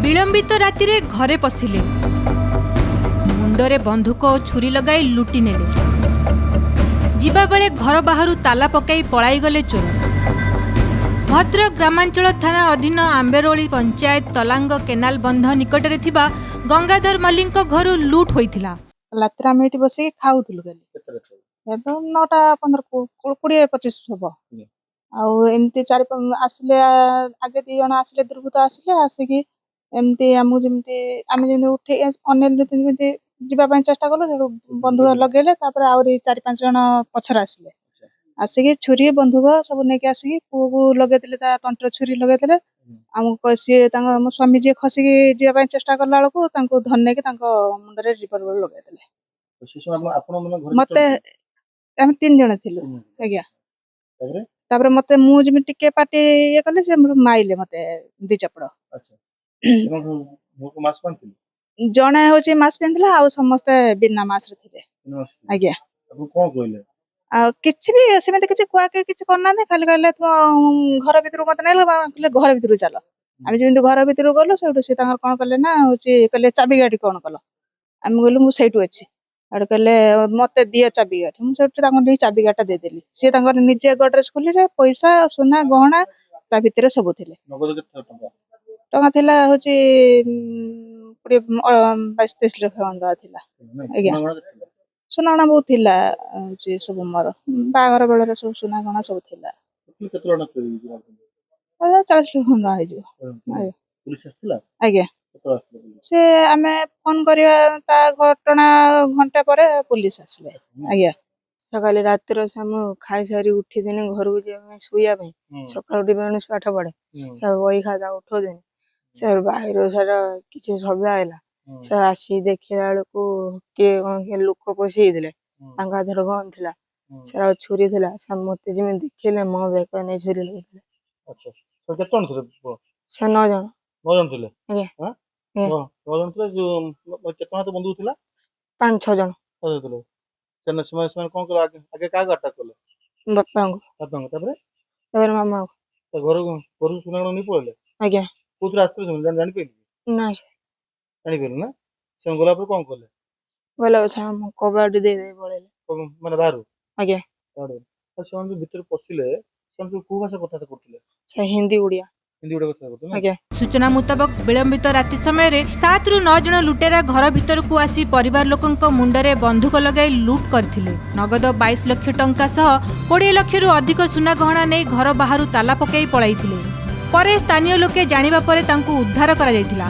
विलंबित राति रे घरे पशिले मुंडरे बंधुक और छुरी लगाई लुटि नेले। जीवा बेले घर बाहरु ताला पकाई पलाई गले चोर। भद्रक ग्रामांचल थाना अधीन आंबेरोली पंचायत तलांग केनाल बंध निकटरे थिबा गंगाधर मल्लिक घरु लुट होइथिला। रात्र आम ये बस खाऊलु काली 9:15-20-25 हम आमती चार आसिले आगे 2 जन आसिले दुर्बृत्त आसिले आसिकी एमती आमको जमी आम जमी उठे अन्य जावाई चेष्टा कलु बंधुक लगेले आहरी 4-5 जन पछर आसिले आसिकी छुरी बंधुक सब नहीं आसिकी पुओ को लगे तंटर छुरी लगे आमको सी मो स्वामी जी खसिकी जावाई चेष्टा कला बेलू धन नहीं मुंडे रिवल्वर लगे मत आम 3 जन थिलु आज्ञा तापर मते मु जमी टिके पाटी ये कले से माइले मते 2 चपड़ जने होची मास पिंधला आ समस्त बिना मास रे थिले आज्ञा कोन कहले आ किछि भी सेमे किछि कुआ के किछि करना नै खाली कहले तुम घर भीतर मते नै कहले घर भीतर चलो आम जेंति घर भीतर गलो सेठो से तांगर कोन कहले ना होची कहले चाबी गाड़ी कोन कलो आम कहलु मु सेठो अछि आड़ कहले मते दिया चाबी गाड़ी मु सेठो तांगर चाबी गाटा दे देली से तांगर निजे गड्रेज खोली रे पैसा सोना गहना ता भीतर सब थिले नगद के टका थिला होची 22-23 लाख टका थिला आज्ञा सोना बहुत थिला होची सब मोर बागर बेलर सब सोना गहना सब थिला केतरा न करी 40 लाख टका आइ जो पुलिस आस्थिला आज्ञा केतरा आस्थिला से आमे फोन करिया ता घटना घंटा पर पुलिस आसले आज्ञा सकाले रात्र हम खाई सारी उठी देने घर को जे सुया भाई सकाळ उठी बेणुस पाठ पढ़े सब वही खाता उठो देने सर बाहर सारा किसी शब्द आइला से आसी देखिला को के कोन के लोक पसी दिले तांका धर गन थिला सर छुरी थिला सब मते जिमे देखिले मो बेक नै छुरी लगिले अच्छा तो केतन थे से 9 जन 9 जन थिले आज्ञा हां 9 जन थिले जो केतना तो बंधु थिला 5-6 जन थिले चन्ना समय कोन कर आगे का अटैक करले बापा को तापर मामा तो घर सुनागण नहीं पड़े आज्ञा कोथरा आस्ते जानि पे ना जानि पे ना से गोला पर कोन करले गला हम कबाड़ी दे दे बोले माने बाहर आज्ञा अच्छा हम भीतर पसिले से को भाषा कथा करथिले से हिंदी उड़िया कथा करथिले आज्ञा सूचना मुताबक विलंबित राति समय 7 ରୁ 9 जन लुटेरा घर भीतर को आसी परिवार लोकंक मुंडरे बंधुक लगाई लुट करथिले। नगद 22 लाख टंका सह 20 लाख रु अधिक सुना गहना नै घर बाहरु ताला पकाई पळाइथिले। परे स्थानीय लोके जानिबा परे तांकु उद्धार करा जायतिला।